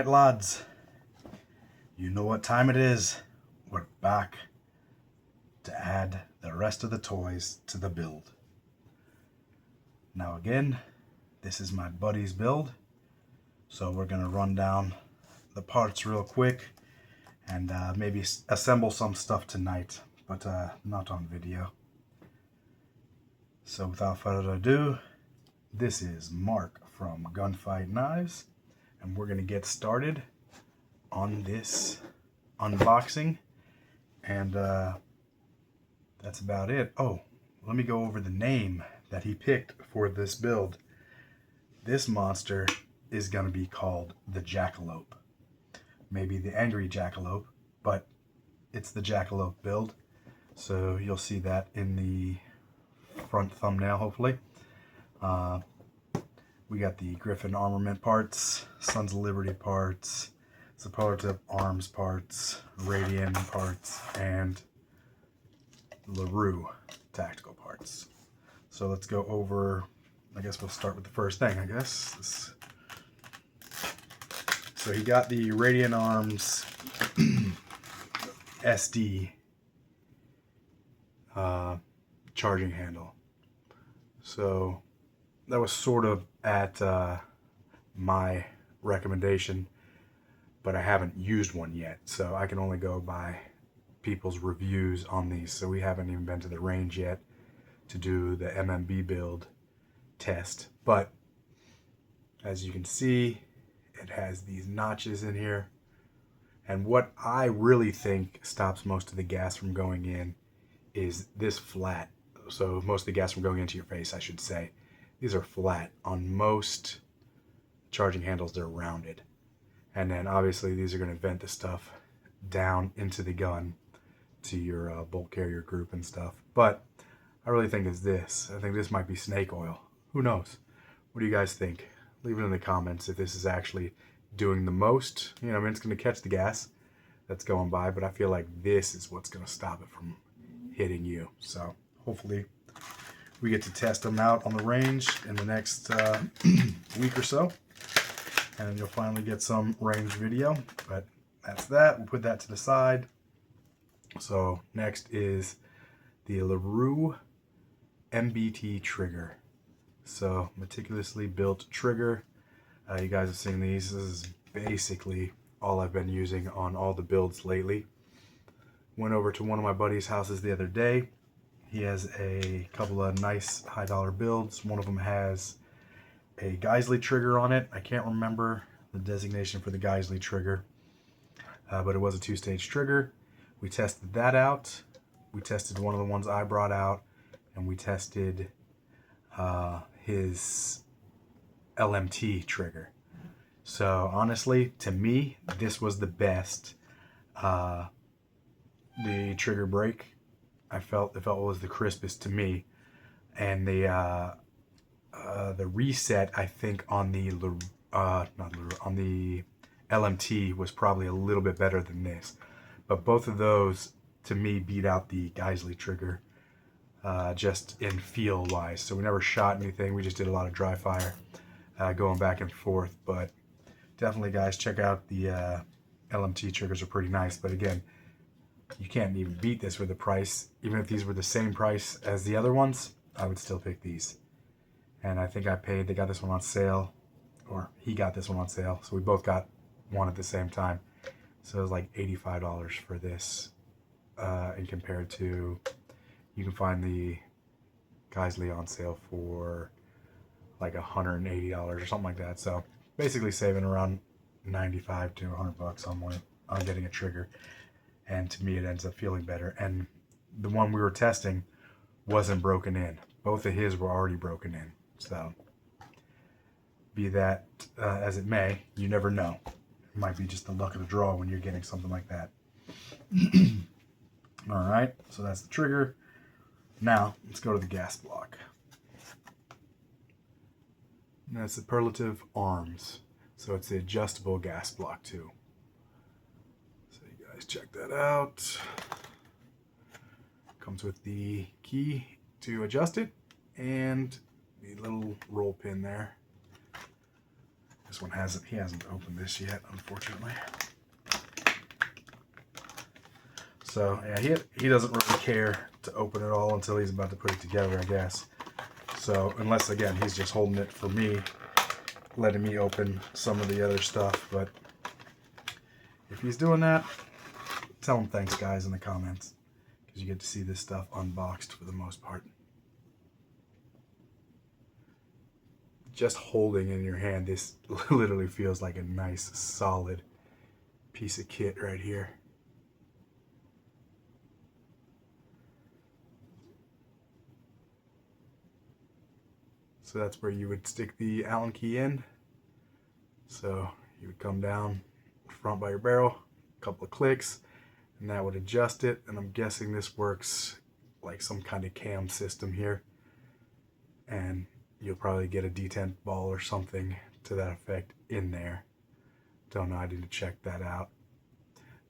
Alright lads, you know what time it is. We're back to add the rest of the toys to the build. Now again, this is my buddy's build, so we're going to run down the parts real quick and maybe assemble some stuff tonight, but not on video. So without further ado, this is Mark from Gunfight Knives, and we're going to get started on this unboxing, and that's about it. Oh, let me go over the name that he picked for this build. This monster is going to be called the Jackalope. Maybe the Angry Jackalope, but it's the Jackalope build. So you'll see that in the front thumbnail, hopefully. We got the Griffin armament parts, Sons of Liberty parts, Superlative Arms parts, Radian parts, and LaRue tactical parts. So let's go over, I guess we'll start with the first thing, I guess. So he got the Radian Arms SD charging handle. So that was sort of at my recommendation, but I haven't used one yet, so I can only go by people's reviews on these. So we haven't even been to the range yet to do the MMB build test, but as you can see, it has these notches in here, and what I really think stops most of the gas from going in is this flat. So most of the gas from going into your face, I should say. These are flat. On most charging handles, they're rounded. And then obviously these are going to vent the stuff down into the gun to your bolt carrier group and stuff. But I really think it's this. I think this might be snake oil. Who knows? What do you guys think? Leave it in the comments if this is actually doing the most. You know, I mean, it's going to catch the gas that's going by, but I feel like this is what's going to stop it from hitting you. So hopefully we get to test them out on the range in the next week or so, and you'll finally get some range video. But that's that. We'll put that to the side. So next is the LaRue MBT trigger. So meticulously built trigger. You guys have seen these. This is basically all I've been using on all the builds lately. Went over to one of my buddy's houses the other day. He has a couple of nice high dollar builds. One of them has a Geisley trigger on it. I can't remember the designation for the Geisley trigger, but it was a 2-stage trigger. We tested that out. We tested one of the ones I brought out, and we tested his LMT trigger. So honestly, to me, this was the best. The trigger break, I felt was the crispest to me, and the reset, I think, on the on the LMT was probably a little bit better than this, but both of those to me beat out the Geisley trigger just in feel wise. So we never shot anything, we just did a lot of dry fire going back and forth. But definitely guys, check out the LMT triggers, are pretty nice. But again, you can't even beat this for the price. Even if these were the same price as the other ones, I would still pick these. And I think they got this one on sale, or he got this one on sale, so we both got one at the same time. So it was like $85 for this, and compared to, you can find the Geisley on sale for like $180 or something like that. So basically saving around 95 to 100 bucks on getting a trigger. And to me, it ends up feeling better. And the one we were testing wasn't broken in. Both of his were already broken in. So be that as it may, you never know. It might be just the luck of the draw when you're getting something like that. All right, so that's the trigger. Now let's go to the gas block. And that's Superlative Arms. So it's the adjustable gas block too. Check that out. Comes with the key to adjust it and the little roll pin there. This one he hasn't opened this yet, unfortunately. So yeah, he doesn't really care to open it all until he's about to put it together, I guess. So unless, again, he's just holding it for me, letting me open some of the other stuff. But if he's doing that, tell him thanks, guys, in the comments, because you get to see this stuff unboxed for the most part. Just holding in your hand, this literally feels like a nice, solid piece of kit right here. So that's where you would stick the Allen key in. So you would come down front by your barrel, a couple of clicks, and that would adjust it. And I'm guessing this works like some kind of cam system here. And you'll probably get a detent ball or something to that effect in there. Don't know, I need to check that out.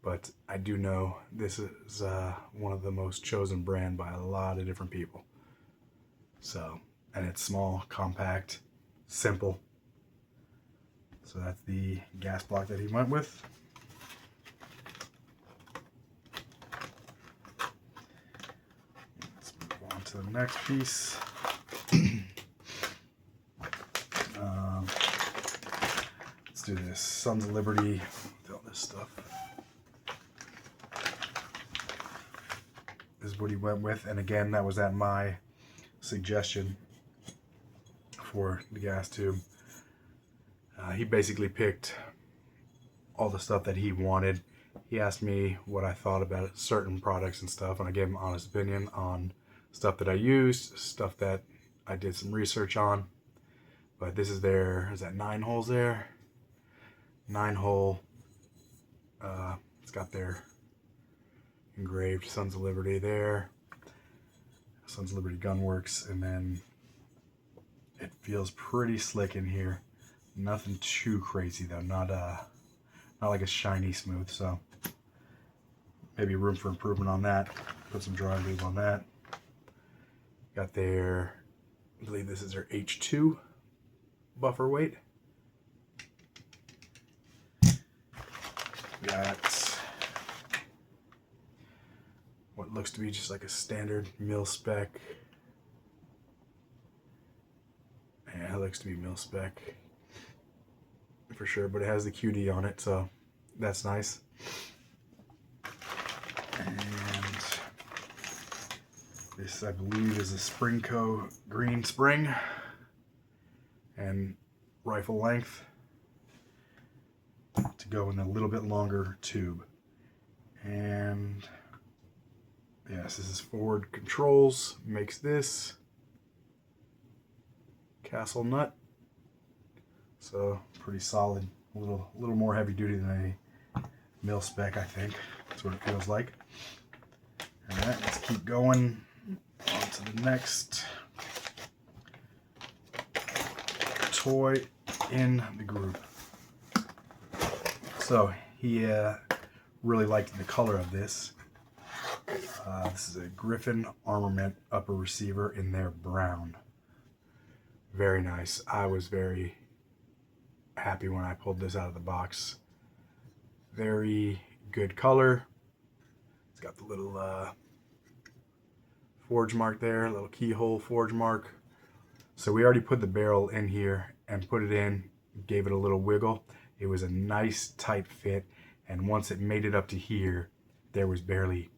But I do know this is one of the most chosen brand by a lot of different people. So, and it's small, compact, simple. So that's the gas block that he went with. Let's move on to the next piece. Let's do this Sons of Liberty with all this stuff. This is what he went with, and again, that was at my suggestion for the gas tube. He basically picked all the stuff that he wanted. He asked me what I thought about certain products and stuff, and I gave him an honest opinion on stuff that I used, stuff that I did some research on. But this is is that 9 holes there? 9 hole. It's got their engraved Sons of Liberty there. Sons of Liberty Gunworks, and then it feels pretty slick in here. Nothing too crazy though, not like a shiny smooth, so maybe room for improvement on that. Put some dry lube on that. Got their, I believe this is their H2 buffer weight. Got what looks to be just like a standard mil spec. Yeah, it looks to be mil spec for sure, but it has the QD on it, so that's nice. And this, I believe, is a Springco green spring and rifle length to go in a little bit longer tube. And yes, this is forward controls, makes this castle nut, so pretty solid. A little more heavy duty than a mil spec, I think. That's what it feels like. All right, let's keep going on to the next toy in the group. So he really liked the color of this. This is a Griffin armament upper receiver in their brown. Very nice. I was very happy when I pulled this out of the box. Very good color. It's got the little forge mark there, little keyhole forge mark. So we already put the barrel in here and put it in, gave it a little wiggle. It was a nice tight fit, and once it made it up to here, there was barely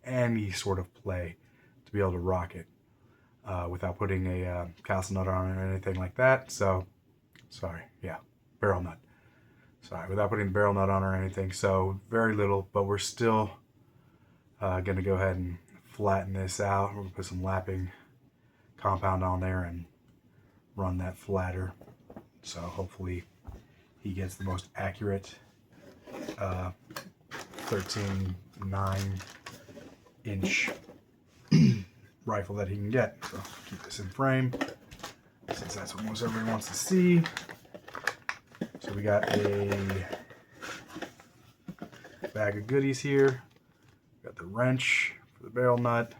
any sort of play to be able to rock it without putting a castle nut on it or anything like that. So, barrel nut. Without putting the barrel nut on or anything. So very little, but we're still gonna go ahead and flatten this out. We're gonna put some lapping compound on there and run that flatter. So hopefully he gets the most accurate 13.9 inch rifle that he can get. So keep this in frame, since that's what most everybody wants to see. So we got a bag of goodies here. We got the wrench for the barrel nut.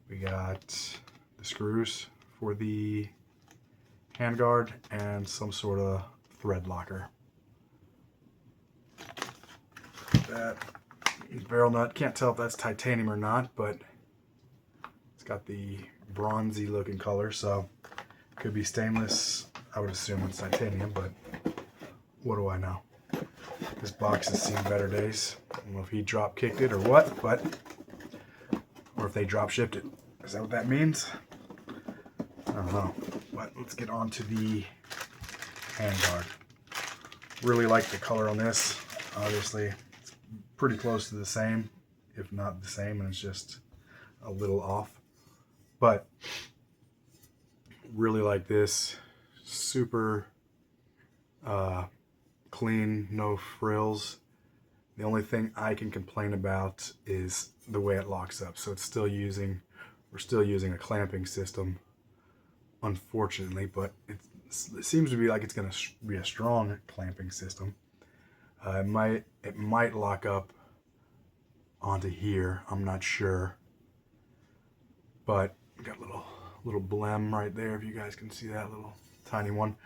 We got the screws for the handguard and some sort of thread locker. That barrel nut, can't tell if that's titanium or not, but it's got the bronzy looking color, so could be stainless. I would assume it's titanium, but what do I know? This box has seen better days. I don't know if he drop kicked it or what, but or if they drop shipped it. Is that what that means? I don't know. But let's get on to the handguard. Really like the color on this. Obviously, it's pretty close to the same, if not the same, and it's just a little off. But really like this. Super clean, no frills. The only thing I can complain about is the way it locks up. So it's still using, we're still using a clamping system, unfortunately, but it seems to be like it's going to be a strong clamping system. It might lock up onto here. I'm not sure, but got a little blem right there, if you guys can see that little tiny one.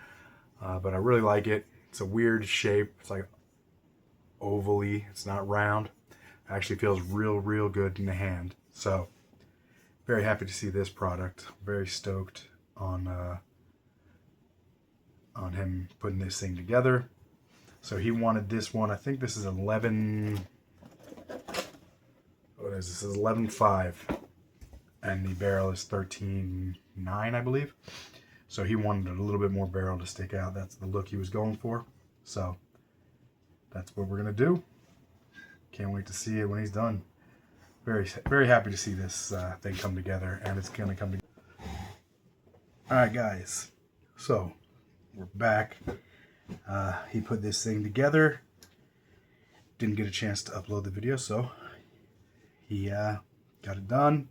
But I really like it. It's a weird shape. It's like ovally. It's not round. It actually feels real good in the hand. So very happy to see this product. Very stoked on him putting this thing together. So he wanted this one. I think this is 11. What is this? This is 11.5, and the barrel is 13.9, I believe. So he wanted a little bit more barrel to stick out. That's the look he was going for. So that's what we're gonna do. Can't wait to see it when he's done. Very happy to see this thing come together, and it's gonna come together. All right, guys. So we're back. He put this thing together. Didn't get a chance to upload the video, so he got it done.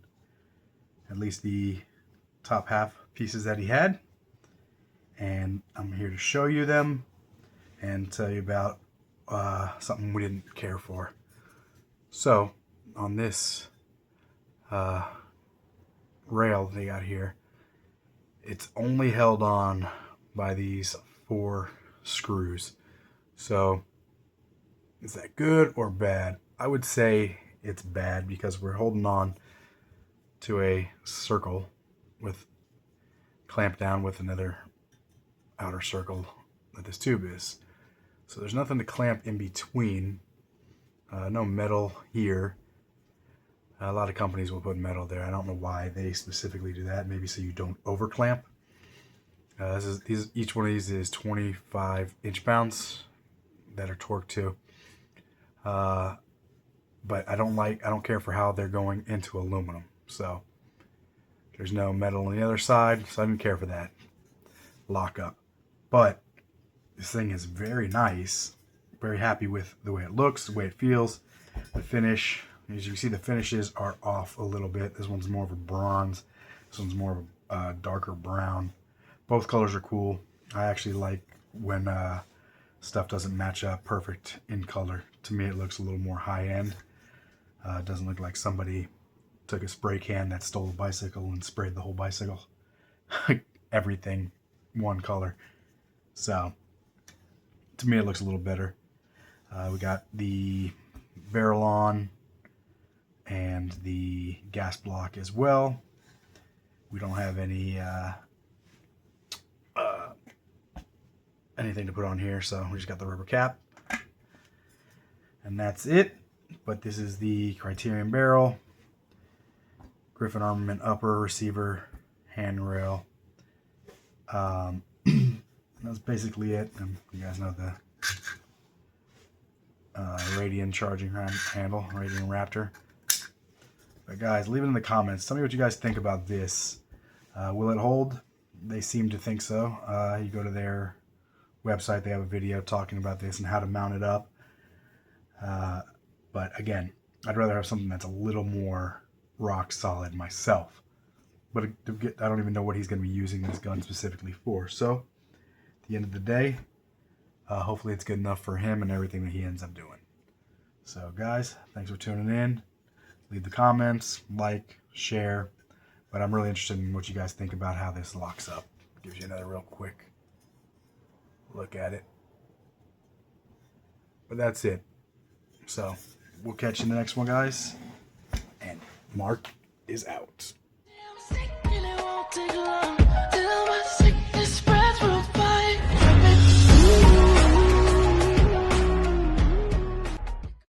At least the top half pieces that he had. And I'm here to show you them and tell you about something we didn't care for. So on this rail they got here, it's only held on by these 4 screws. So is that good or bad? I would say it's bad because we're holding on to a circle with clamped down with another outer circle that this tube is. So there's nothing to clamp in between. No metal here. A lot of companies will put metal there. I don't know why they specifically do that. Maybe so you don't over clamp. Each one of these is 25 inch-pounds that are torqued to. But I don't care for how they're going into aluminum. So there's no metal on the other side, so I didn't care for that lockup. But this thing is very nice. Very happy with the way it looks, the way it feels, the finish. As you can see, the finishes are off a little bit. This one's more of a bronze. This one's more of a darker brown. Both colors are cool. I actually like when stuff doesn't match up perfect in color. To me, it looks a little more high-end. It doesn't look like somebody took a spray can that stole a bicycle and sprayed the whole bicycle. Everything one color. So to me, it looks a little better. We got the barrel on and the gas block as well. We don't have any anything to put on here, so we just got the rubber cap, and that's it. But this is the Criterion barrel, Griffin armament upper, receiver, handrail. That's basically it. And you guys know the Radian charging handle, Radian Raptor. But guys, leave it in the comments. Tell me what you guys think about this. Will it hold? They seem to think so. You go to their website, they have a video talking about this and how to mount it up. But again, I'd rather have something that's a little more rock solid myself. But I don't even know what he's going to be using this gun specifically for. So at the end of the day, hopefully it's good enough for him and everything that he ends up doing. So guys, thanks for tuning in. Leave the comments, like, share. But I'm really interested in what you guys think about how this locks up. Gives you another real quick look at it. But that's it. So we'll catch you in the next one, guys. And Mark is out.